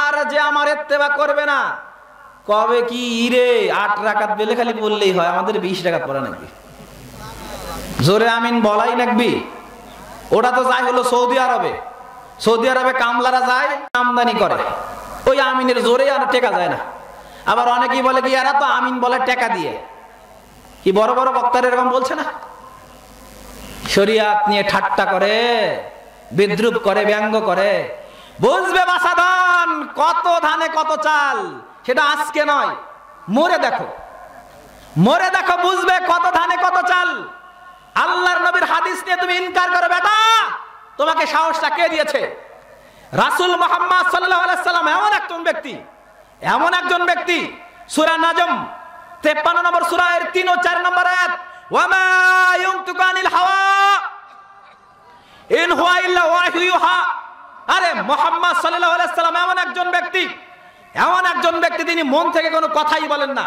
আর যে আমার ইত্তেবা করবে না, কবে কি ইরে 8 রাকাত বেলে খালি বললেই হয়, আমাদের 20 রাকাত পড়া নাকি? জোরে আমিন বলাই নাকবি? ওটা তো যায় হলো সৌদি আরবে। সৌদি আরবে কামলারা যায়, আমদানি করে, ওই আমিনের জোরে আর টেকা যায় না। আবার অনেকেই বলে কি এরা তো আমিন বলে টাকা দিয়ে। কি বড় বড় বক্তারা এরকম বলছে না? শরিয়াত নিয়ে ঠাট্টা করে, বিদ্রুপ করে, ব্যঙ্গ করে। বুঝবে বাসাদান, কত ধানে কত চাল, সেটা আজকে নয়, মরে দেখো, মরে দেখো, বুঝবে কত ধানে কত চাল। আল্লাহর নবীর হাদিস নিয়ে তুমি ইনকার করো বেটা, তোমাকে সাহসটা কে দিয়েছে? রাসূল মুহাম্মদ সাল্লাল্লাহু আলাইহি সাল্লাম এমন একজন ব্যক্তি, সূরা নাজম 53 নম্বর সূরা এর 3 ও 4 নম্বর আয়াত, ওয়া মা ইয়ানতিকু আনিল হাওয়া ইন হুয়া ইল্লা ওয়াহয়ু ইউহা। আরে মুহাম্মদ সাল্লাল্লাহু আলাইহি সাল্লাম এমন একজন ব্যক্তি, তিনি মন থেকে কোনো কথাই বলেন না।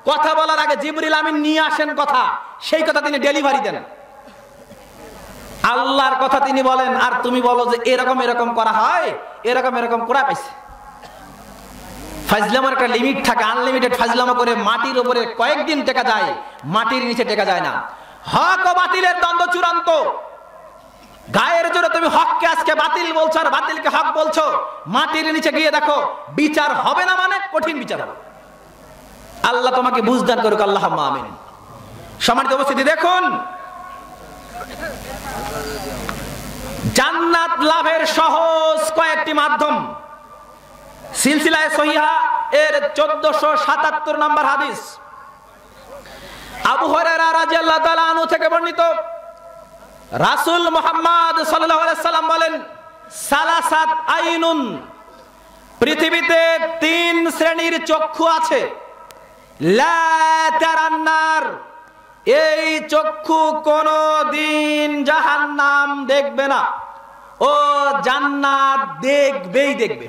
কথা বলার আগে জিবরিল আমিন নিয়ে আসেন কথা, সেই কথা তিনি ডেলিভারি দেন। আল্লাহর কথা তিনি বলেন, আর তুমি বলো যে এরকম এরকম করা হয়, এরকম করা পাইছে। ফাজলামের একটা লিমিট থাকে, আনলিমিটেড ফাজলামো করে মাটির উপরে কয়েকদিন টেকা যায়, মাটির নিচে টেকা যায় না। হক ও বাতিলের দ্বন্দ্ব চূড়ান্ত। গায়ের জোরে তুমি হককে আজকে বাতিল বলছো আর বাতিলকে হক বলছো, মাটির নিচে গিয়ে দেখো বিচার হবে না, মানে কঠিন বিচার হবে। আল্লাহ তোমাকে বুঝদান করুক, আল্লাহুম্মা আমিন। সম্মানিত উপস্থিতি, দেখুন জান্নাত লাভের সহজ কয়েকটি মাধ্যম। সিলসিলায়ে সহিহা এর 1477 নম্বর হাদিস, আবু হুরায়রা রাদিয়াল্লাহু তাআলা আনহু থেকে বর্ণিত, রাসূল মুহাম্মদ সাল্লাল্লাহু আলাইহি সাল্লাম বলেন, সালাসাত আইনুন, পৃথিবীতে 3 শ্রেণীর চক্ষু আছে, লা তারান্নার, এই চক্ষু কোনদিন জাহান্নাম দেখবে না, ও জান্নাত দেখবেই দেখবে।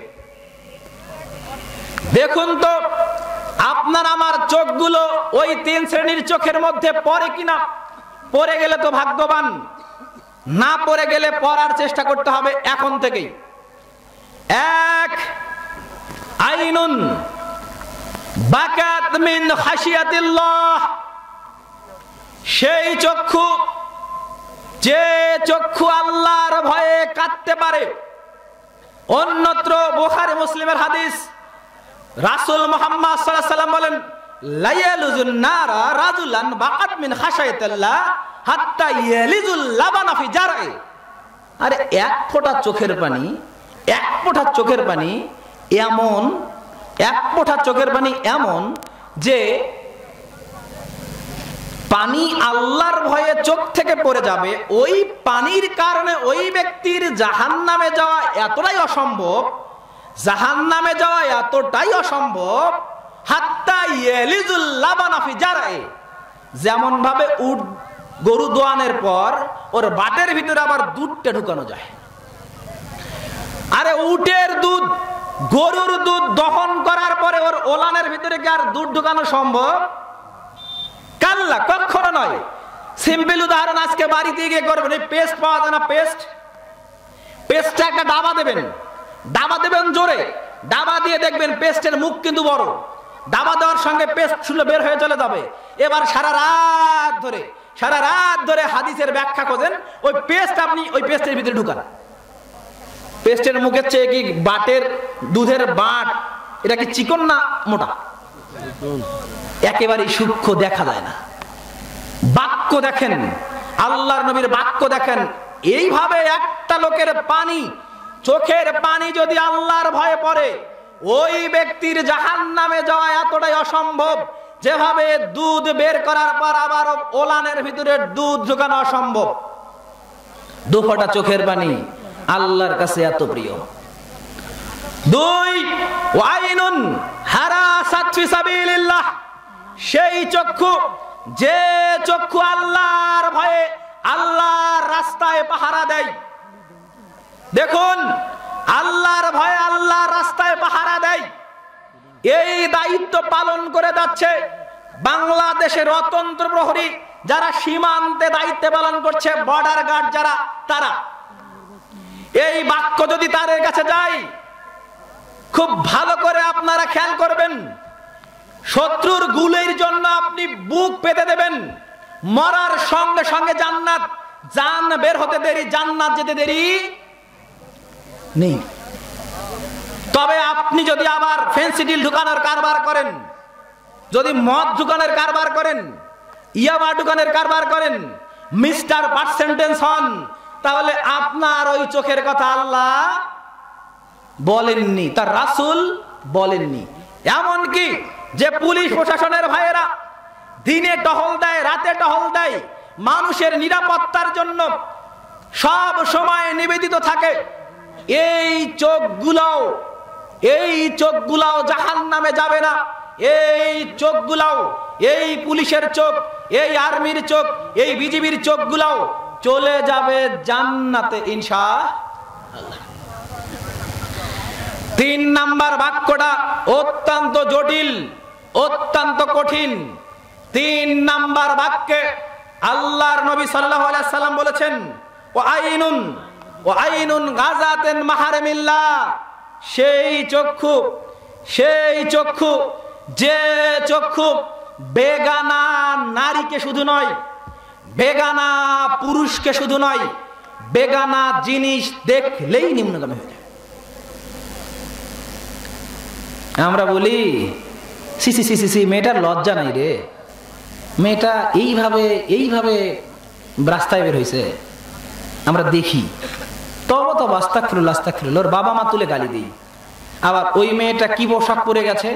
দেখুন তো আপনার আমার চোখগুলো ওই 3 শ্রেণীর চোখের মধ্যে পড়ে কিনা। পড়ে গেলে তো ভাগ্যবান, না পড়ে গেলে পড়ার চেষ্টা করতে হবে এখন থেকেই। এক, আইনুন বাকাত মিন খাশিয়াতিল্লাহ, সেই চক্ষু, যে চক্ষু আল্লাহর ভয়ে কাঁদতে পারে। অন্যত্র বুখারী মুসলিমের হাদিস, রাসূল মুহাম্মদ সাল্লাল্লাহু আলাইহি সাল্লাম বলেন, লা ইয়ালুজুন নারা রাজুলান বাকাত মিন খাশিয়াতিল্লাহ হাত্তা ইয়ালিজুল লাবানা ফি জারই। আরে এক ফোঁটা চোখের পানি, এক ফোঁটা চোখের পানি এমন, এক ফোঁটা চোখের পানি এমন যে পানি আল্লাহর ভয়ে চোখ থেকে পড়ে যাবে, ওই পানির কারণে ওই ব্যক্তির জাহান্নামে যাওয়া এতটাই অসম্ভব, জাহান্নামে যাওয়া এতটাই অসম্ভব, হাত্তা ইয়ালিজুল লাবানা ফি জারই, যেমন ভাবে উট গরু দোয়ানোর পর ওর বাটের ভিতরে আবার দুধটা ঢুকানো যায়। আরে উটের দুধ, গরুর দুধ দহন করার পরে ওর ওলানের ভিতরে কি আর দুধ ঢুকানো সম্ভব? কাল্লা, কখনো নয়। সিম্পল উদাহরণ আজকে বাড়িতে গিয়ে করবেন, এই পেস্ট পাওয়া যায় না, পেস্টটা একটা ডাবা দেবেন জোরে, ডাবা দিয়ে দেখবেন পেস্টের মুখ কিন্তু বড়, ডাবা দেওয়ার সঙ্গে পেস্ট শুলে বের হয়ে চলে যাবে। এবার সারা রাত ধরে হাদিসের ব্যাখ্যা খোঁজেন, ওই পেস্ট আপনি ওই পেস্টের ভিতরে ঢুকান। পেস্টের মুখের চেয়ে কি বাটের দুধের বাট এটা কি চিকন না মোটা? একেবারেই সূক্ষ্ম, দেখা যায় না। বাক্য দেখেন, আল্লাহর নবীর বাক্য দেখেন। এইভাবে একটা লোকের পানি, চোখের পানি যদি আল্লাহর ভয়ে পড়ে, ওই ব্যক্তির জাহান্নামে যাওয়া এতটাই অসম্ভব, যেভাবে দুধ বের করার পর আবার ওলানের ভিতরে দুধ ঢোকানো অসম্ভব। 2 ফোঁটা চোখের পানি আল্লাহর কাছে এত প্রিয়। 2, ওয়াইনুন হারাসাত ফি সাবিলিল্লাহ, সেই চক্ষু, যে চক্ষু আল্লাহর ভয়ে আল্লাহর রাস্তায় পাহারা দেয়। দেখুন, আল্লাহর ভয়ে আল্লাহর রাস্তায় পাহারা দেয়, এই দায়িত্ব পালন করে যাচ্ছে বাংলাদেশের অতন্ত্র প্রহরী যারা সীমান্তে দায়িত্ব পালন করছে, বর্ডার গার্ড যারা, তারা। এই বাক্য যদি তাদের কাছে যায়, খুব ভালো করে আপনারা খেয়াল করবেন, শত্রুর গুলির জন্য আপনি বুক পেতে দেবেন, মরার সঙ্গে সঙ্গে জান্নাত, জান বের হতে দেরি, জান্নাত যেতে দেরি নেই। তবে আপনি যদি আবার ফেন্সিডিল ঢুকানোর কারবার করেন, যদি মদ ঢুকানোর কারবার করেন, ইয়াবা ঢুকানোর কারবার করেন, মিস্টার পার্সেন্টেজ হন, তাহলে আপনার ওই চোখের কথা আল্লাহ বলেননি, তার রাসূল বলেননি। এমনকি যে পুলিশ প্রশাসনের ভাইয়েরা দিনে টহল দেয়, রাতে টহল দেয়, মানুষের নিরাপত্তার জন্য সব সময় নিবেদিত থাকে, এই চোখগুলাও জাহান্নামে যাবে না। এই চোখগুলাও, এই পুলিশের চোখ, এই আর্মির চোখ, এই বিজিবির চোখগুলাও চলে যাবে জান্নাতে ইনশাআল্লাহ। 3 নাম্বার বাক্যটা অত্যন্ত জটিল, অত্যন্ত কঠিন। 3 নাম্বার বাক্যে আল্লাহর নবী সাল্লাল্লাহু আলাইহি সাল্লাম বলেছেন, ও আইনুন গাযাতান মাহারামিল্লাহ, সেই চক্ষু যে চক্ষু বেগানা নারীকে শুধু নয়, বেগানা পুরুষকে শুধু নয়, বেগানা জিনিস দেখলেই নিম্নগামী হয়ে যায়। আমরা বলি সি সি সি সি সি, মেয়েটার লজ্জা নাই রে, মেয়েটা এইভাবে রাস্তায় বের হয়েছে। আমরা দেখি, তবে তো আস্তাগফিরুল্লাহ আস্তাগফিরুল্লাহ, ওর বাবা মা তুলে গালি দিই। আবার ওই মেয়েটা কি পোশাক পরে গেছে,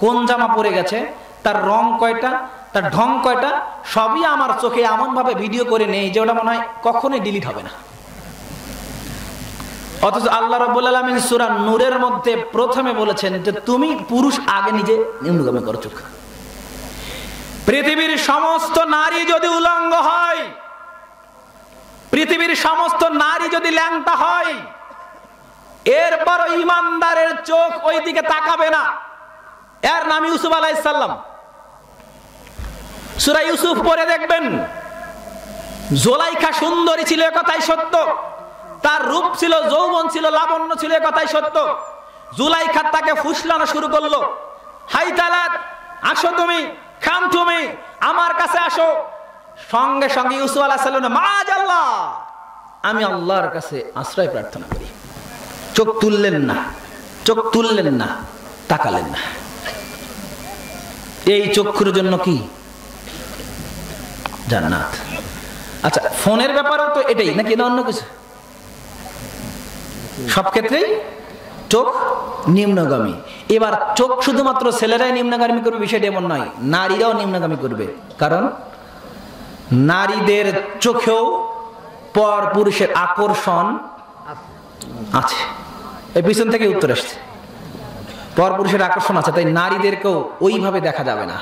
কোন জামা পরে গেছে, তার রং কয়টা, তার ঢং কয়টা, সবই আমার চোখে এমন ভাবে ভিডিও করে নেই যে ওটা মনে হয় কখনোই ডিলিট হবে না। অথচ আল্লাহ রাব্বুল আলামিন সূরা নূরের মধ্যে প্রথমে বলেছেন যে তুমি পুরুষ আগে নিজে নিম্নগামী করো চোখ। পৃথিবীর সমস্ত নারী যদি উলঙ্গ হয়, পৃথিবীর সমস্ত নারী যদি ল্যাংটা হয়, এরপর ইমানদারের চোখ ওই দিকে তাকাবে না। এর নাম ইউসুফ আলাইহিস সালাম। সূরা ইউসুফ পড়ে দেখবেন, জুলাইখা সুন্দরী ছিল, কথাই সত্য, তার রূপ ছিল, যৌবন ছিল, লাবণ্য ছিল, কথাই সত্য। জুলাইখা তাকে ফুসলানো শুরু করলো, হাই তালাত, আসো তুমি, খাম তুমি, আমার কাছে আসো। সঙ্গে সঙ্গে ইউসুফ আলাইহিস সালাম, মাআযাল্লাহ, আমি আল্লাহর কাছে আশ্রয় প্রার্থনা করি। চোখ তুললেন না, তাকালেন না। এই চক্ষুর জন্য কি জান্নাত। আচ্ছা, ফোনের ব্যাপারেও তো এটাই নাকি না অন্য কিছু? সব ক্ষেত্রেই চোখ নিম্নগামী। এবার চোখ শুধুমাত্র ছেলেরাই নিম্নগামী করবে বিষয়টা এমন নয়, নারীরাও নিম্নগামী করবে। কারণ নারীদের চোখেও পর পুরুষের আকর্ষণ আছে। এই পিছন থেকে উত্তর আসছে, পর পুরুষের আকর্ষণ আছে, তাই নারীদেরকেও ওইভাবে দেখা যাবে না।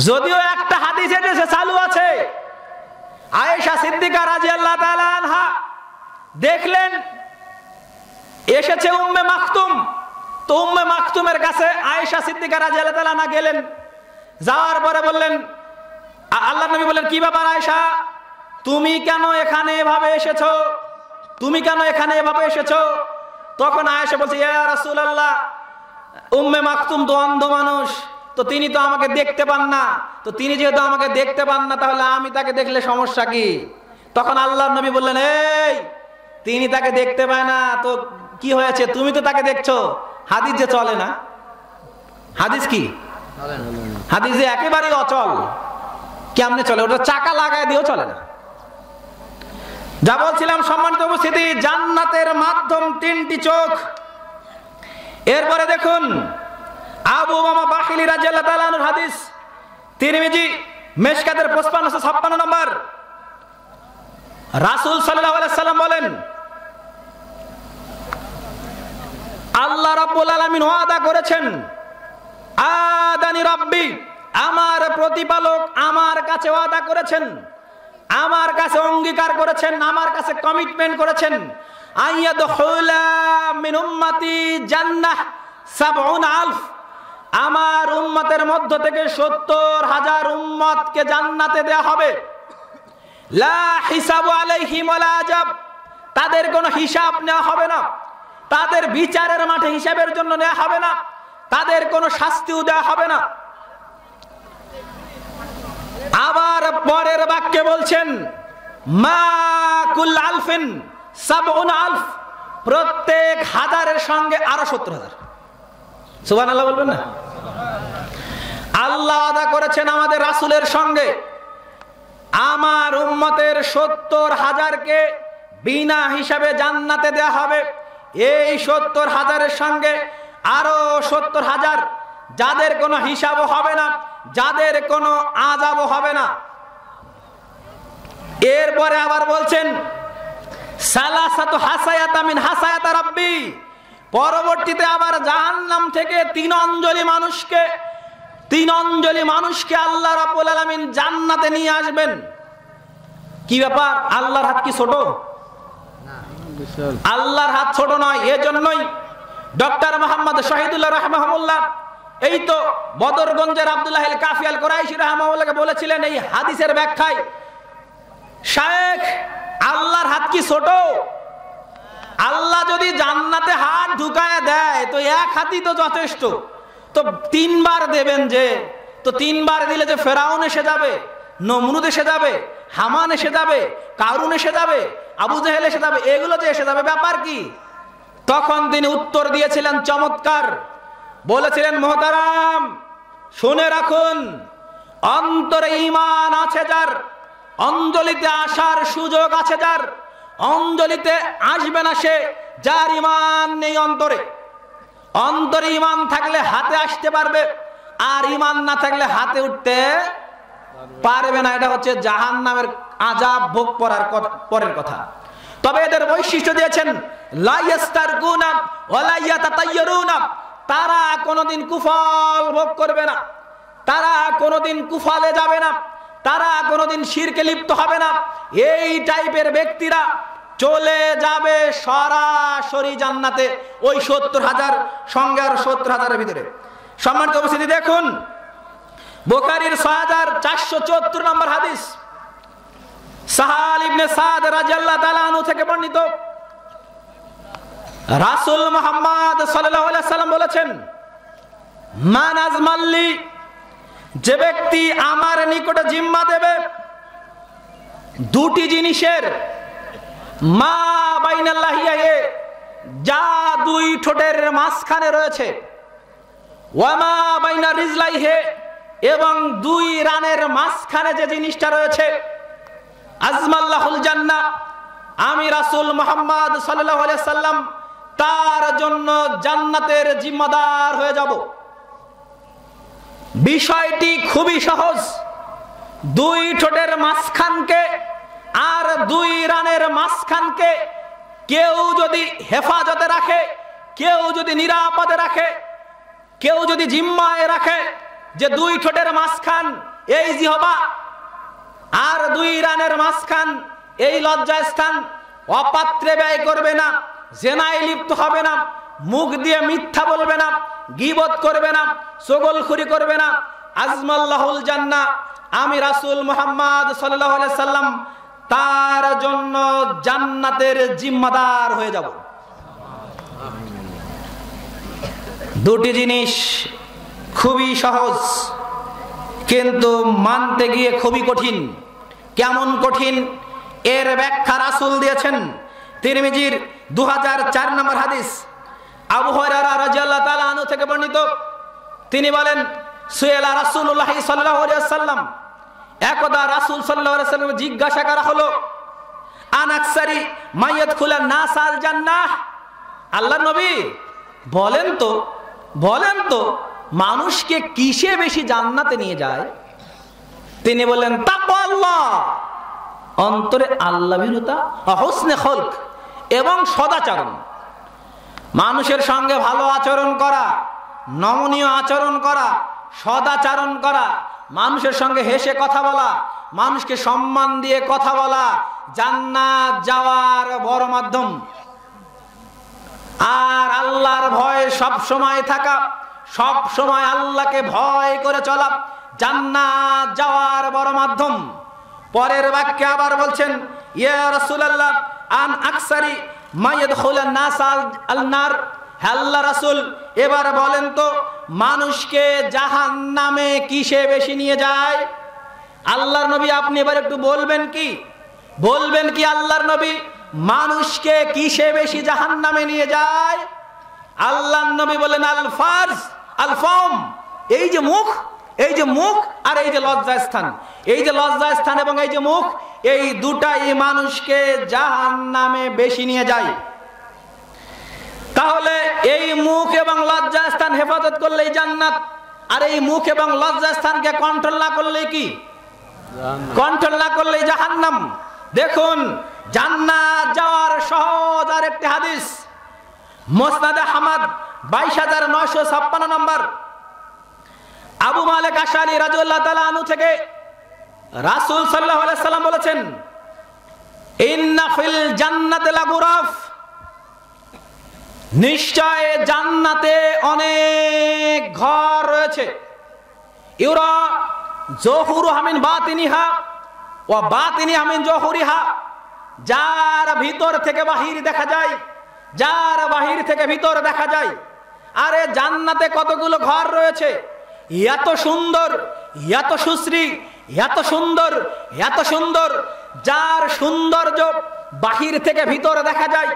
যদিও একটা হাদিস এসে চালু আছে, আয়েশা সিদ্দিকা রাদিয়াল্লাহু তাআলা আনহা দেখলেন এসেছে উম্মে মাকতুম, তো উম্মে মাকতুমের কাছে আয়েশা সিদ্দিকা রাদিয়াল্লাহু তাআলা আনহা গেলেন। যাওয়ার পরে বললেন, আল্লাহর নবী বললেন, কি ব্যাপার আয়েশা, তুমি কেন এখানে এভাবে এসেছো, তুমি কেন এখানে এভাবে এসেছো? তখন আয়েশা বলছে, ইয়া রাসূলুল্লাহ, উম্মে মাকতুম তো অন্ধ মানুষ, তো তিনি তো আমাকে দেখতে পান না, তো তিনি যেহেতু আমাকে দেখতে পান না, তাহলে আমি তাকে দেখলে সমস্যা কি? তখন আল্লাহর নবী বললেন, এই, তিনি তাকে দেখতে পায় না তো কি হয়েছে, তুমি তো তাকে দেখছো। হাদিস যে চলে না, হাদিস কি, হাদিস যে একেবারেই অচল, কেমনে চলে? ওটা চাকা লাগায় দিয়েও চলে না। যা বলছিলাম সম্মানিত উপস্থিতি, জান্নাতের মাধ্যম 3টি চোখ। এরপরে দেখুন আবু উমামা বাহিলি রাদিয়াল্লাহু তাআলা আনহুর হাদিস, তিরমিজি মিশকাতের 5556 নম্বর। রাসূল সাল্লাল্লাহু আলাইহি সাল্লাম বলেন, আল্লাহ রাব্বুল আলামিন ওয়াদা করেছেন, আদানি রাব্বি, আমার প্রতিপালক আমার কাছে ওয়াদা করেছেন, আমার কাছে অঙ্গীকার করেছেন, আমার কাছে কমিটমেন্ট করেছেন, আইয়াদখুলা মিন উম্মতি জান্নাহ ৭০,০০০, আমার উম্মতের মধ্য থেকে ৭০,০০০ উম্মতকে জান্নাতে দেয়া হবে। লা হিসাবু আলাইহিম ওয়ালা আযাব, তাদের কোনো হিসাব নেওয়া হবে না। তাদের বিচারের মাঠে হিসাবের জন্য নেওয়া হবে না, তাদের কোনো শাস্তিও দেওয়া হবে না। আবার পরের বাক্যে বলছেন মা কুল আলফিন সাবউন আলফ, প্রত্যেক হাজারের সঙ্গে আরো 70,000। সুবহানাল্লাহ বলবেন না? আল্লাহ ওয়াদা করেছেন আমাদের রাসূলের সঙ্গে, আমার উম্মতের 70,000কে বিনা হিসাবে জান্নাতে দেয়া হবে। এই 70,000-এর সঙ্গে আরো 70,000 যাদের কোনো হিসাবও হবে না, যাদের কোনো আযাবও হবে না। এরপরে আবার বলছেন সালাসাতু হাসায়াতা মিন হাসায়াতা রাব্বি, পরবর্তীতে আবার জাহান্নাম থেকে 3 অঞ্জলি মানুষকে আল্লাহ রাব্বুল আলামিন জান্নাতে নিয়ে আসবেন। কি ব্যাপার? আল্লাহর হাত কি ছোট? আল্লাহর হাত ছোট নয়। এজন্যই ডক্টর মোহাম্মদ শহীদুল্লাহ রাহমাহুল্লাহ এই তো বদরগঞ্জের আব্দুল্লাহ আল কাফি আল কুরাইশি রাহমাহুল্লাহকে বলেছিলেন এই হাদিসের ব্যাখ্যায়, শায়েখ আল্লাহর হাত কি ছোট? আল্লাহ যদি জান্নাতে হাত ঢুকায় দেয় তো এক হাতই তো যথেষ্ট, তো 3 বার দেবেন যে, তো 3 বার দিলে যে ফেরাউন এসে যাবে, নমরুদ এসে যাবে, হামান এসে যাবে, কারুন এসে যাবে, আবু জেহেল এসে যাবে, এগুলো যে এসে যাবে ব্যাপার কি? তখন তিনি উত্তর দিয়েছিলেন চমৎকার, বলেছিলেন মোহতারাম শুনে রাখুন, অন্তরে ঈমান আছে যার, অঞ্জলিতে আসার সুযোগ আছে যার, অঞ্জলিতে আসবে না সে যার ঈমান নেই অন্তরে। অন্তরে ঈমান থাকলে হাতে আসতে পারবে, আর ঈমান না থাকলে হাতে উঠতে পারবে না। এটা হচ্ছে জাহান্নামের আযাব ভোগ করার পরের কথা। তবে এদের বৈশিষ্ট্য দিয়েছেন লা ইস্তারকুনা ওয়ালা ইয়াতাতায়্যারুনা, তারা কোনোদিন কুফল ভোগ করবে না, তারা কোনোদিন কুফলে যাবে না, তারা কোনোদিন শিরকে লিপ্ত হবে না। এই টাইপের ব্যক্তিরা চলে যাবে সরাসরি জান্নাতে, ওই 70,000 সঙ্গে আর 70,000-এর ভিতরে। সম্মানিত উপস্থিতি, দেখুন বুখারীর 6474 নম্বর হাদিস, সাহাল ইবনে সাদ রাদিয়াল্লাহু তাআলা আনহু থেকে বর্ণিত, রাসূল মুহাম্মদ সাল্লাল্লাহু আলাইহি সাল্লাম বলেছেন মান আজমাল্লি, যে ব্যক্তি আমার নিকটে জিম্মা দেবে 2টি জিনিসের, মা বাইনাল লাহিয়ায়ে, যা 2 ঠোঁটের মাঝখানে রয়েছে, ওয়া মা বাইনা রিজলাইহে, এবং 2 রানের মাঝখানে যে জিনিসটা রয়েছে, আজমাল্লাহুল জান্নাহ, আমি রাসূল মুহাম্মদ সাল্লাল্লাহু আলাইহি সাল্লাম তার জন্য জান্নাতের জিম্মাদার হয়ে যাব। বিষয়টি খুবই সহজ। 2 ঠোঁটের মাঝখানকে আর 2 রানের মাঝখানকে কেউ যদি হেফাজতে রাখে, কেউ যদি নিরাপদে রাখে, কেউ যদি জিম্মায় রাখে যে 2 ঠোঁটের মাঝখান এই জিহবা আর 2 রানের মাঝখান এই লজ্জাস্থান, অপাত্রে ব্যয় করবে না, জেনায় লিপ্ত হবে না, মুখ দিয়ে মিথ্যা বলবে না, গীবত করবে না, চগলখুরি করবে না, আজমাল্লাহুল জান্নাহ, আমি রাসূল মুহাম্মদ সাল্লাল্লাহু আলাইহি সাল্লাম তার জন্য জান্নাতের জিম্মাদার হয়ে যাব। 2টি জিনিস খুবই সহজ, কিন্তু মানতে গিয়ে খুবই কঠিন। কেমন কঠিন? এর ব্যাখ্যা রাসূল দিয়েছেন তিরমিজির 2004 নম্বর হাদিস, আবু হুরায়রা রাদিয়াল্লাহু তাআলা আনহু থেকে বর্ণিত, তিনি বলেন সুয়েলা রাসূলুল্লাহ সাল্লাল্লাহু আলাইহি ওয়াসাল্লাম, একদা রাসূল সাল্লাল্লাহু আলাইহি ওয়াসাল্লাম জিজ্ঞাসা করা হলো আন আকসারি মাইয়াদখুলান নাস আল জান্নাহ, আল্লাহর নবী বলেন তো মানুষকে কিসে বেশি জান্নাতে নিয়ে যায়? তিনি বললেন তাকওয়াল্লাহ, অন্তরে আল্লাহ ভীরুতা, হুসনে খলক, এবং সদাচরণ, মানুষের সঙ্গে ভালো আচরণ করা, নমনীয় আচরণ করা, সদাচরণ করা, মানুষের সঙ্গে হেসে কথা বলা, মানুষকে সম্মান দিয়ে কথা বলা জান্নাত যাওয়ার বড় মাধ্যম। আর আল্লাহর ভয় সব সময় থাকা, সব সময় আল্লাহকে ভয় করে চলা জান্নাত যাওয়ার বড় মাধ্যম। পরের বাক্যে আবার বলছেন ইয়া রাসূলুল্লাহ আন আকসারি মাইয়াদখুলান নাস আল নার। আল্লাহ রাসূল এবার বলেন তো মানুষকে জাহান্নামে কিসে বেশি নিয়ে যায়? আল্লাহর নবী আপনি এবার একটু বলবেন কি আল্লাহর নবী মানুষকে কিসে বেশি জাহান্নামে নিয়ে যায়? আল্লাহর নবী বলেন আল ফারজ আল ফাম, এই যে মুখ আর এই যে লজ্জাস্থান, এবং এই যে মুখ, এই দুটাই মানুষকে জাহান্নামে বেশি নিয়ে যায়। তাহলে এই মুখ এবং লজ্জাস্থান হেফাজত করলেই জান্নাত, আর এই মুখ এবং লজ্জাস্থানকে কন্ট্রোল না করলে কি? কন্ট্রোল না করলেই জাহান্নাম। দেখুন জান্নাত যাওয়ার সহজ আর একটি হাদিস, মুসনাদে আহমদ 22956 নম্বর, আবু মালিক আশআরী রাদিয়াল্লাহু তাআলা আনহু থেকে রাসূল সাল্লাল্লাহু আলাইহি সাল্লাম বলেছেন, ইন্না ফিল জান্নাতি লাগুরাফ, নিশ্চয় জান্নাতে অনেক ঘর রয়েছে, ইউরা যুহুরুহা মিন বাতিনিহা ওয়া বাতিনিহা মিন যুহুরিহা, যার ভিতর থেকে বাহির দেখা যায়, যার বাহির থেকে ভিতর দেখা যায়। আরে জান্নাতে কতগুলো ঘর রয়েছে, এত সুন্দর, এত সুশ্রী, এত সুন্দর, এত সুন্দর, যার সৌন্দর্য বাহির থেকে ভিতর দেখা যায়,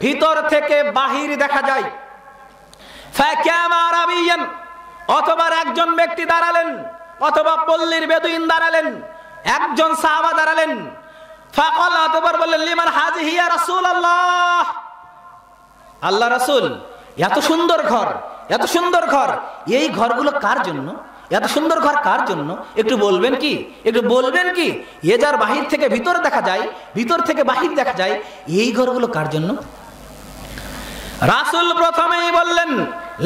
ভিতর থেকে বাহির দেখা যায়। ফাকামা আরাবিয়ান, অথবা একজন ব্যক্তি দাঁড়ালেন, অথবা পল্লীর বেদুইন দাঁড়ালেন, একজন সাহাবা দাঁড়ালেন, ফাকাল, অতঃপর বললেন, লিমান হাযিহি ইয়া রাসূলুল্লাহ, আল্লাহ রাসূল এত সুন্দর ঘর, এত সুন্দর ঘর, এই ঘরগুলো কার জন্য? এত সুন্দর ঘর কার জন্য? একটু বলবেন কি? এ যার বাহির থেকে ভিতর দেখা যায়, ভিতর থেকে বাহির দেখা যায়, এই ঘরগুলো কার জন্য? রাসূল প্রথমেই বললেন,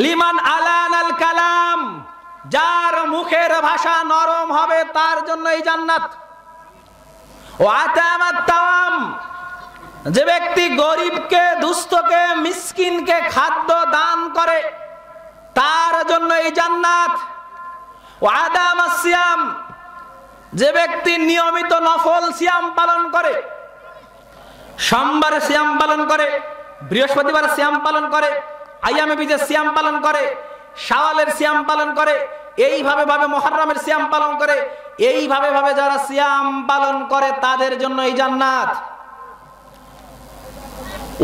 লিমান আলানাল কালাম, যার মুখের ভাষা নরম হবে তার জন্য এই জান্নাত। ও আতামাত তাওয়াম, যে ব্যক্তি গরিবকে, দুস্থকে, মিসকিনকে খাদ্য দান করে তার জন্য এই জান্নাত। ও আদামাস সিয়াম, যে ব্যক্তি নিয়মিত নফল সিয়াম পালন করে, সোমবারে সিয়াম পালন করে, বৃহস্পতিবার সিয়াম পালন করে, আইয়ামে বীজের সিয়াম পালন করে, শাওয়ালের সিয়াম পালন করে, এইভাবে মুহররমের সিয়াম পালন করে, এইভাবে যারা সিয়াম পালন করে তাদের জন্য এই জান্নাত।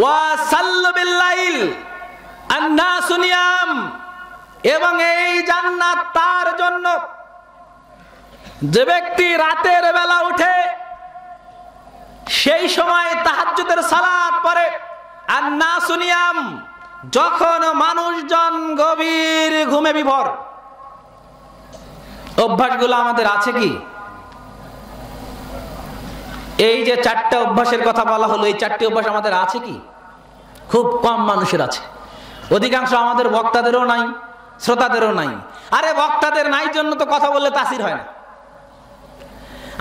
ওয়া সাল্লু বিল লাইল আন-নাসু নিয়াম, এবং এই জান্নাত তার জন্য যে ব্যক্তি রাতের বেলা উঠে সেই সময় তাহাজ্জুদের সালাত পড়ে, আন-নাসু নিয়াম, যখন মানুষজন গভীর ঘুমে বিভোর। অভ্যাসগুলো আমাদের আছে কি? এই যে 4টা অভ্যাসের কথা বলা হলো, এই 4টি অভ্যাস আমাদের আছে কি? খুব কম মানুষের আছে। অধিকাংশ আমাদের বক্তাদেরও নাই, শ্রোতাদেরও নাই। আরে বক্তাদের নাই জন্য তো কথা বললে তাসির হয় না।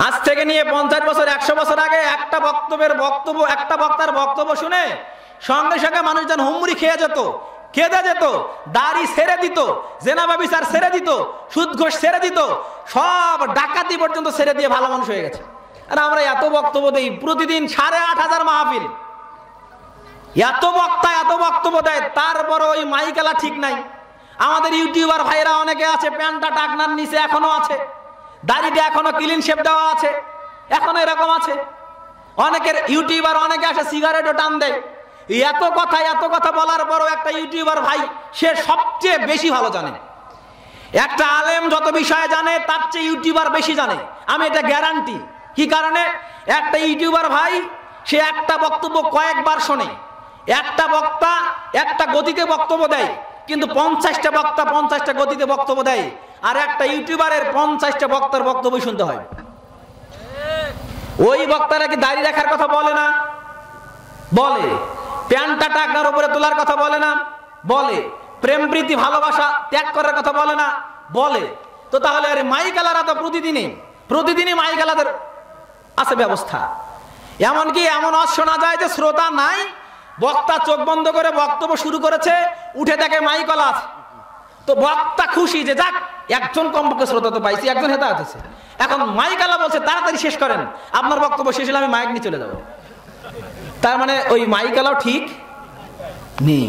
আজ থেকে নিয়ে 50 বছর, 100 বছর আগে একটা বক্তার বক্তব্য শুনে সঙ্গে সঙ্গে মানুষজন হুমড়ি খেয়ে যেত, কেঁদে যেত, দাড়ি ছেড়ে দিত, জেনা ব্যভিচার ছেড়ে দিত, সুদ ঘোষ ছেড়ে দিত, সব ডাকাতি পর্যন্ত ছেড়ে দিয়ে ভালো মানুষ হয়ে গেছে। আর আমরা এত বক্তব্য দেই, প্রতিদিন 8,500 মাহফিল, এত বক্তব্য দেয়, তারপর ওই মাইকেলা ঠিক নাই। আমাদের ইউটিউবার ভাইরা অনেকে আছে, প্যান্টটা টাকনার নিচে এখনো আছে, দাড়িটা এখনো ক্লিন শেপ দেওয়া আছে, এখনো এরকম আছে। অনেকের ইউটিউবার অনেকে আসে সিগারেটও টান দেয়। এত কথা বলার পরও একটা ইউটিউবার ভাই, সে সবচেয়ে বেশি ভালো জানে। একটা আলেম যত বিষয়ে জানে তার চেয়ে ইউটিউবার বেশি জানে, আমি এটা গ্যারান্টি। কি কারণে? একটা ইউটিউবার ভাই, সে একটা বক্তব্য কয়েকবার শোনে, একটা বক্তা একটা গতিতে বক্তব্য দেয়, কিন্তু 50টা বক্তা 50টা গতিতে বক্তব্য দেয়, আর একটা ইউটিউবারের 50টা বক্তার বক্তব্য শুনতে হয়। ওই বক্তারা কি দাড়ি রাখার কথা বলে না? বলে। প্যান্টটা টাকনার উপরে তোলার কথা বলে না? বলে। প্রেম প্রীতি ভালোবাসা ত্যাগ করার কথা বলে না? বলে। তো তাহলে আরে মাইকালারা তো প্রতিদিনই মাইকালাদের আছে ব্যবস্থা। এমনকি এমন শোনা যায় যে শ্রোতা নাই, বক্তা চোখ বন্ধ করে বক্তব্য শুরু করেছে, উঠে দেখে মাইকালা আছে, তো বক্তা খুশি যে যাক একজন কমপক্ষে শ্রোতা তো পাইছি, একজন হেদায়েত হয়েছে। এখন মাইকালা বলছে তাড়াতাড়ি শেষ করেন, আপনার বক্তব্য শেষ হলে আমি মাইক নিয়ে চলে যাবো। তার মানে ওই মাইকালাও ঠিক নেই।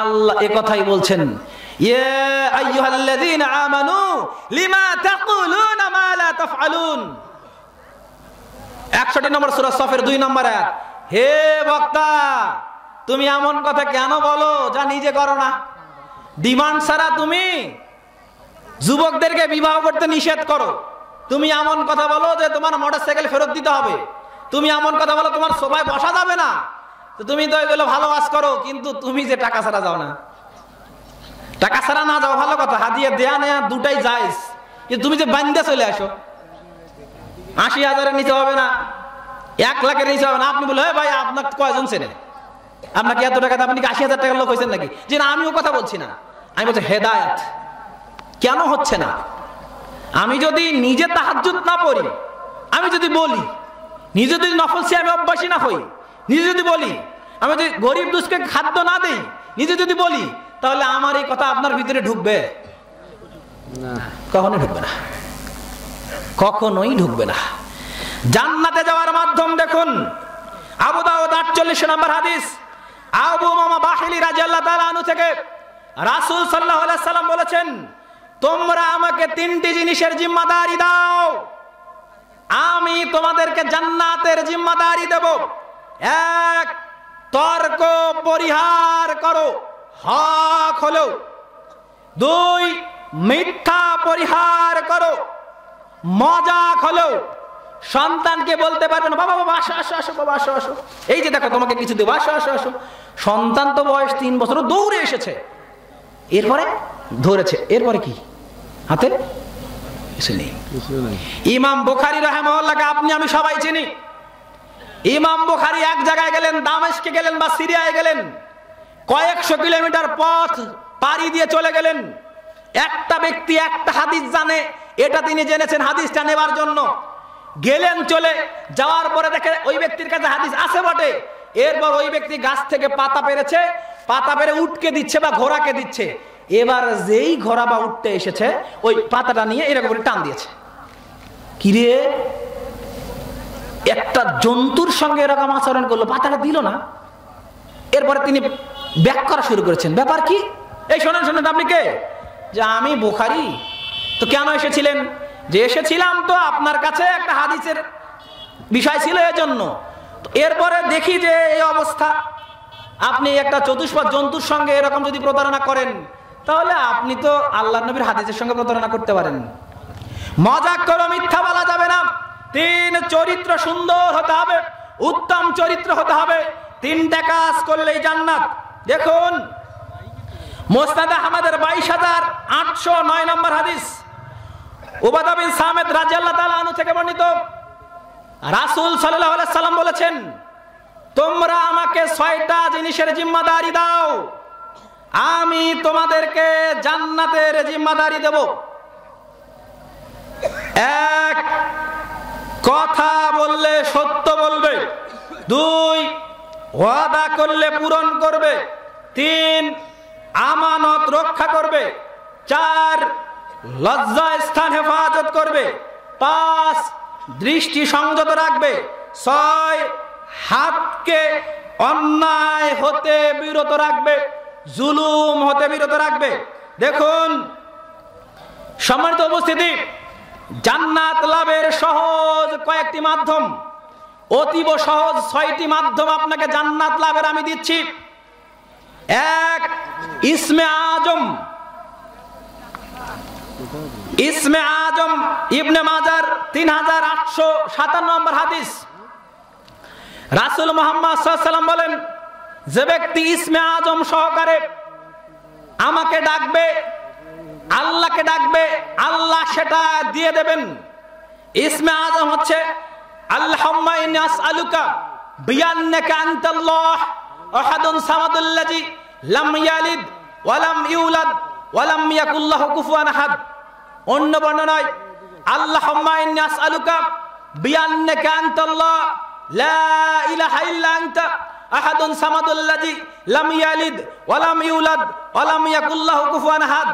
আল্লাহ এ কথাই বলছেন, ইয়া আইয়ুহাল্লাযীনা আমানু লিমা তাকুলুনা মা লা তাফআলুন। 61 নম্বর সূরা সফের 2 নম্বর আয়াত। হে বক্তা, তুমি এমন কথা কেন বলো যা নিজে করো না? ডিমান্ড ছাড়া তুমি যুবকদেরকে বিবাহ করতে নিষেধ করো। তুমি এমন কথা বলো যে তোমার মোটরসাইকেল ফেরত দিতে হবে। তুমি এমন কথা বলো তোমার সোফায় বসা যাবে না। তো তুমি তো এগুলো ভালো কাজ করো, কিন্তু তুমি যে টাকা ছাড়া যাও না, টাকা ছাড়া না যাও ভালো কথা, হাদিয়া দেয়া নেয়া দুটাই জায়েজ, কিন্তু তুমি যে বান্দা চলে আসো 80,000-এর নিচে হবে না, 1 লাখের নিচে হবে না। আপনি বলে ভাই আপনাকে কয়জন চেনে, আপনাকে এত টাকা, আপনি কি 80,000 টাকার লোক হয়েছেন নাকি? যে না, আমিও কথা বলছি না, আমি বলছি হেদায়েত কেন হচ্ছে না? আমি যদি নিজে তাহাজ্জুদ না পড়ি, আমি যদি বলি, নিজে যদি নফল সিয়ামে অভ্যাসী না হই, নিজে যদি বলি, আমি যদি গরিব দুঃখকে খাদ্য না দেই, নিজে যদি বলি, তাহলে আমার এই কথা আপনার ভিতরে ঢুকবে না? কখনোই ঢুকবে না, কখনোই ঢুকবে না। জান্নাতে যাওয়ার মাধ্যম দেখুন, আবু দাউদ 48 নম্বর হাদিস, আবু উমামা বাহিলি রাদিয়াল্লাহু তাআলা আনহু থেকে রাসূল সাল্লাল্লাহু আলাইহি সাল্লাম বলেছেন, তোমরা আমাকে 3টি জিনিসের জিম্মাদারি দাও, আমি তোমাদেরকে জান্নাতের জিম্মাদারি দেব। 1, তর্ক পরিহার করো, হক হলো। 2, মিথ্যা পরিহার করো, মজাক হলো। সন্তানকে বলতে পারবে না, বাবা বাবা আসো আসো আসো, বাবা আসো আসো, এই যে দেখো তোমাকে কিছু দেবো, আসো আসো আসো। সন্তান তো বয়স 3 বছর, দৌড়ে এসেছে, এরপরে ধরেছে, এরপরে কি হাতে কিছু নেই। ইমাম বুখারী রাহিমাহুল্লাহকে আপনি আমি সবাই চিনি। ইমাম বুখারী এক জায়গায় গেলেন, দামেস্কে গেলেন বা সিরিয়ায় গেলেন, কয়েকশো কিলোমিটার পথ পাড়ি দিয়ে চলে গেলেন। একটা ব্যক্তি একটা হাদিস জানে, এটা তিনি জেনেছেন হাদিসটা নেবার জন্য গেলেন। চলে যাওয়ার পরে দেখে ওই ব্যক্তির কাছে হাদিস আছে বটে, এরপর ওই ব্যক্তি গাছ থেকে পাতা পেরেছে, পাতা পেরে উটকে দিচ্ছে বা ঘোড়াকে দিচ্ছে। এবার যেই ঘোড়া বা উঠতে এসেছে, ওই পাতাটা নিয়ে এরকম করে টান দিয়েছে। কিরে, একটা জন্তুর সঙ্গে এরকম আচরণ করলো, পাতাটা দিল না। এরপরে তিনি ব্যাক করা শুরু করেছেন, ব্যাপার কি? এই শোনেন শোনেন, আপনি কে? যে আমি বুখারী। তো কেন এসেছিলেন? যে এসেছিলাম তো আপনার কাছে একটা হাদিসের বিষয় ছিল, এজন্য। এরপরে দেখি যে এই অবস্থা, আপনি একটা চতুষ্পদ জন্তুর সঙ্গে এরকম যদি প্রতারণা করেন, তাহলে আপনি তো আল্লাহর নবীর হাদিসের সঙ্গে প্রতারণা করতে পারেন। মজাক করো, মিথ্যা বলা যাবে না। 3, চরিত্র সুন্দর হতে হবে, উত্তম চরিত্র হতে হবে। 3টা কাজ করলেই জান্নাত। দেখুন, মুসনাদ আহমদের 22,809 নম্বর হাদিস, উবাদা বিন সামিত রাদিয়াল্লাহু তাআলা আনহু থেকে বর্ণিত, রাসূল সাল্লাল্লাহু আলাইহি সাল্লাম বলেছেন, তোমরা আমাকে 6টা জিনিসের জিম্মাদারি দাও, আমি তোমাদেরকে জান্নাতের জিম্মাদারি দেব। 1, কথা বললে সত্য বলবে। 2, ওয়াদা করলে পূরণ করবে। 3, আমানত রক্ষা করবে। 4, লজ্জা স্থান হেফাজত করবে। 5, দৃষ্টি সংযত রাখবে। 6, হাতকে অন্যায় হতে বিরত রাখবে, জুলুম হতে বিরত রাখবে। দেখুন সম্মানিত উপস্থিতি, জান্নাত লাভের সহজ কয়েকটি মাধ্যম, অতীব সহজ 6টি মাধ্যম আপনাকে জান্নাত লাভের আমি দিচ্ছি। 1, ইসমে আজম। ইসমে আজম ইবনে মাজার 3857 নম্বর হাদিস, রাসূল মুহাম্মদ সাল্লাল্লাহু আলাইহি ওয়াসাল্লাম বলেন, যে ব্যক্তি ইসমে আজম সহকারে আমাকে ডাকবে, আল্লাহকে ডাকবে, আল্লাহ সেটা দিয়ে দেবেন। ইসমে আজম হচ্ছে আল্লাহুম্মা ইন্নী আসআলুকা বিআন্নাকা আনতাল্লাহ আহাদুন সামাদুল্লাযী লাম ইয়ালিদ ওয়া লাম ইউলাদ ওয়া লাম ইয়াকুল লাহু কুফুয়ান আহাদ। অন্য বর্ণনায় আল্লাহুম্মা ইন্নী আসআলুকা বিআন্নাকা আনতাল্লাহ লা ইলাহা ইল্লা আনতা আহাদুন সামাদুল্লাযী লাম ইয়ালিদ ওয়া লাম ইউলাদ ওয়া লাম ইয়াকুল লাহু কুফুয়ান আহাদ।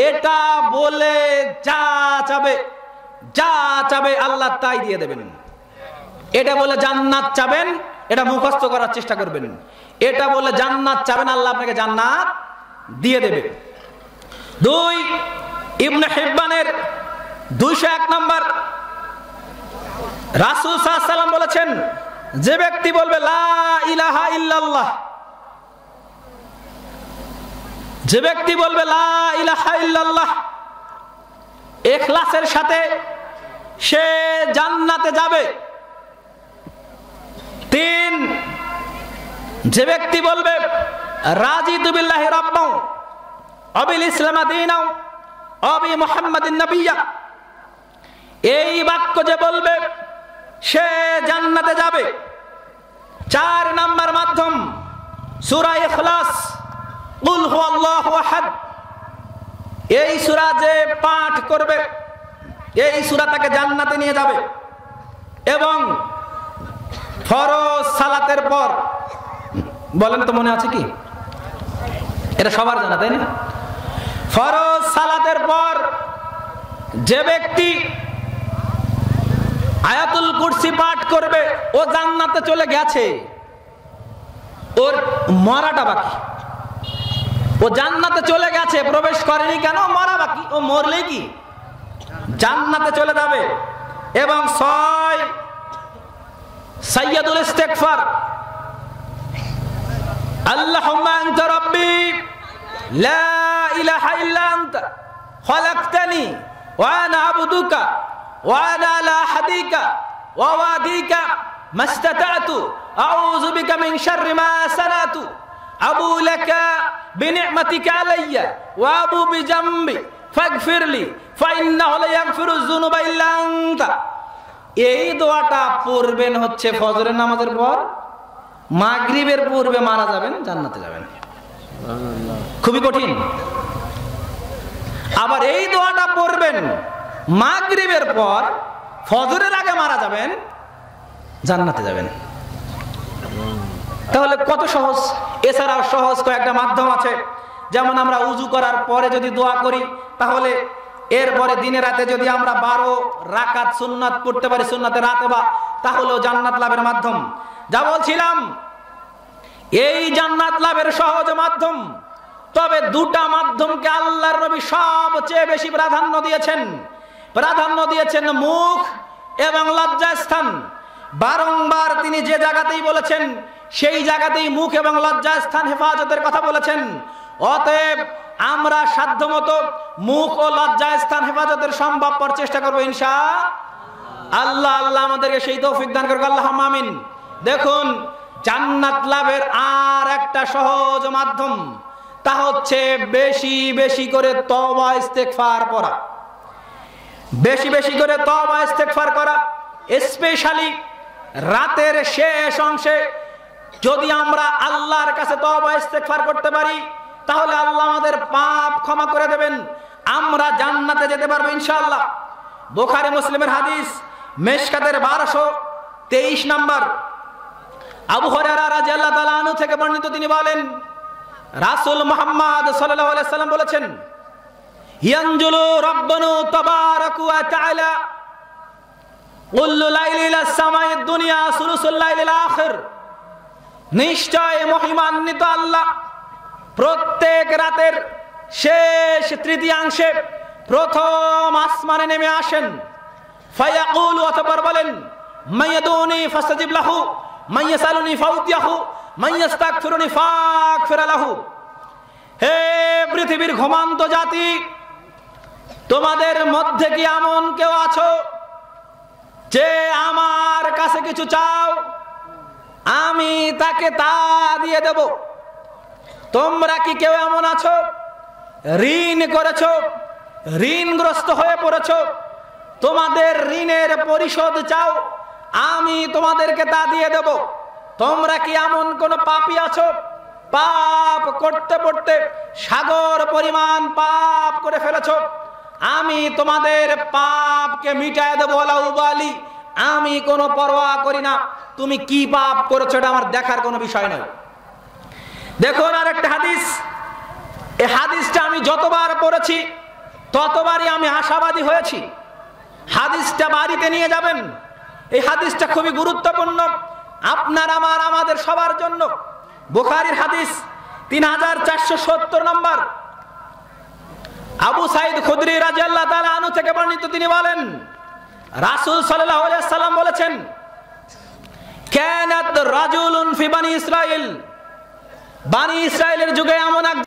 এটা বলে যা চাবে আল্লাহ তাই দিয়ে দেবেন। এটা বলে জান্নাত চাবেন, এটা মুখস্থ করার চেষ্টা করবেন। এটা বলে জান্নাত চাবেন, আল্লাহ আপনাকে জান্নাত দিয়ে দেবে। 2 ইবনে হিব্বানের 201 নম্বর, রাসূল সাল্লাল্লাহু আলাইহি ওয়াসাল্লাম বলেছেন, যে ব্যক্তি বলবে লা ইলাহা ইল্লাল্লাহ, যে ব্যক্তি বলবে লা ইলাহা ইল্লাল্লাহ ইখলাসের সাথে, সে জান্নাতে যাবে। 3, যে ব্যক্তি বলবে রাজিতু বিল্লাহি রাব্বাও ওয়া বিল ইসলামি দীনাও ওয়া বি মুহাম্মাদিন নাবিয়্যা, এই বাক্য যে বলবে সে জান্নাতে যাবে। 4 নাম্বার মাধ্যম সূরা ইখলাস, কুল হুয়াল্লাহু আহাদ, এই সূরা যে পাঠ করবে এই সূরা তাকে জান্নাতে নিয়ে যাবে। এবং ফরজ সালাতের পর, বলেন তো মনে আছে কি? এটা সবার জানা, তাই না? ফরজ সালাতের পর যে ব্যক্তি আয়াতুল কুরসি পাঠ করবে ও জান্নাতে চলে গেছে, ওর মরাটা বাকি। ও জান্নাতে চলে গেছে, প্রবেশ করেনি কেন? মরা বাকি। ও মরলেই কি জান্নাতে চলে যাবে। এবং 6 সাইয়্যিদুল ইস্তিগফার, আল্লাহুম্মা আনতা রাব্বি লা ইলাহা ইল্লা আনতা খালাকতানি ওয়া আনা আবদুকা ওয়া আনা আলা আহদিকা ওয়া ওয়াদিকা মাস্তাতা'তু আউযু বিকা মিন শাররি মা সানাতু আবু লাকা বিনি'মাতিকা আলাইয়া ওয়া আবু বিজামবি ফাগফিরলি ফাইন্নাহু লা ইয়াগফিরুয যুনুবা ইল্লা আনতা। এই দোয়াটা পড়বেন হচ্ছে ফজরের নামাজের পর, মাগরিবের পূর্বে মারা যাবেন, জান্নাতে যাবেন। খুবই কঠিন। আবার এই দোয়াটা পড়বেন মাগরিবের পর, ফজরের আগে মারা যাবেন, জান্নাতে যাবেন। তাহলে কত সহজ। এছাড়াও সহজ কয়েকটা মাধ্যম আছে, যেমন আমরা উজু করার পরে যদি দোয়া করি, তাহলে এরপরে দিনে রাতে যদি আমরা 12 রাকাত সুন্নাত পড়তে পারি, সুন্নাতে রাতে বা, তাহলেও জান্নাত লাভের মাধ্যম। যা বলছিলাম, এই জান্নাত লাভের সহজ মাধ্যম। তবে 2টা মাধ্যমকে আল্লাহর নবী সবচেয়ে বেশি প্রাধান্য দিয়েছেন। প্রাধান্য দিয়েছেন মুখ এবং লজ্জাস্থান। বারংবার তিনি যে জায়গাতেই বলেছেন সেই জায়গাতেই মুখ এবং লজ্জাস্থান হেফাজতের কথা বলেছেন। অতএব আমরা সাধ্যমতো মুখ ও লজ্জাস্থান হেফাজতের সম্ভবপর চেষ্টা করবো ইনশাআল্লাহ। আল্লাহ আমাদেরকে সেই তৌফিক দান করুক, আল্লাহুম্মা আমিন। দেখুন, জান্নাত লাভের আর একটা সহজ মাধ্যম, তা হচ্ছে বেশি বেশি করে তওবা ইস্তেগফার করা। বেশি বেশি করে তওবা ইস্তেগফার করা, স্পেশালি রাতের শেষ অংশে যদি আমরা আল্লাহর কাছে তওবা ইস্তেগফার করতে পারি, তাহলে আল্লাহ আমাদের পাপ ক্ষমা করে দেবেন, আমরা জান্নাতে যেতে পারবো ইনশাআল্লাহ। বুখারী মুসলিমের হাদিস, মিশকাতের 1223 নম্বর, আবু হুরায়রা রাদিয়াল্লাহু তাআলা আনহু থেকে বর্ণিত, তিনি বলেন, রাসূল মুহাম্মদ সাল্লাল্লাহু আলাইহি ওয়াসাল্লাম বলেছেন, ইয়ানজুলু রাব্বানা তাবারাকা ওয়া তাআলা কুল্লু লাইলি ইলাস সামাইদ দুনিয়া সুলুসুল লাইলিল আখির। নিশ্চয় মহিমান্বিত আল্লাহ প্রত্যেক রাতের শেষ তৃতীয়াংশে প্রথম আসমানে নেমে আসেন। ফায়াকুলু, অতঃপর বলেন, মাইয়াদুনি ফাস্তাজিব লাহু, মাইয়াসালুনি ফাউতিয়াহু, মাইয়াস্তাগফিরুনি ফাগফির লাহু। হে পৃথিবীর ঘুমন্ত জাতি, তোমাদের মধ্যে কি এমন কেউ আছো যে আমার কাছে কিছু চাও, আমি তাকে তা দিয়ে দেব? তোমরা কি কেউ এমন আছো ঋণ করেছো, ঋণগ্রস্ত হয়ে পড়েছো, তোমাদের ঋণের পরিশোধ চাও, আমি তোমাদেরকে তা দিয়ে দেব? তোমরা কি এমন কোন পাপী আছো, পাপ করতে করতে সাগর পরিমাণ পাপ করে ফেলেছো, আমি তোমাদের পাপকে মিটায় দেবো, ওয়ালা উবালি, আমি কোনো পরোয়া করি না তুমি কি পাপ করেছো, এটা আমার দেখার কোনো বিষয় নয়। দেখুন আর একটা হাদিস, এই হাদিসটা আমি যতবার পড়েছি ততবারই আমি আশাবাদী হয়েছি। হাদিসটা বাড়িতে নিয়ে যাবেন, এই হাদিসটা খুবই গুরুত্বপূর্ণ। আপনার আমার আমাদের সবার জন্য। বুখারীর হাদিস 3470 নম্বর, আবু সাঈদ খুদরি রাদিয়াল্লাহু তাআলা আনহু থেকে বর্ণিত, তিনি বলেন রাসূল সাল্লাল্লাহু আলাইহি ওয়াসাল্লাম বলেছেন, কানাত রাজুলুন ফি বানি ইসরাঈল, বানি ইসরাইলের যুগে এমন এক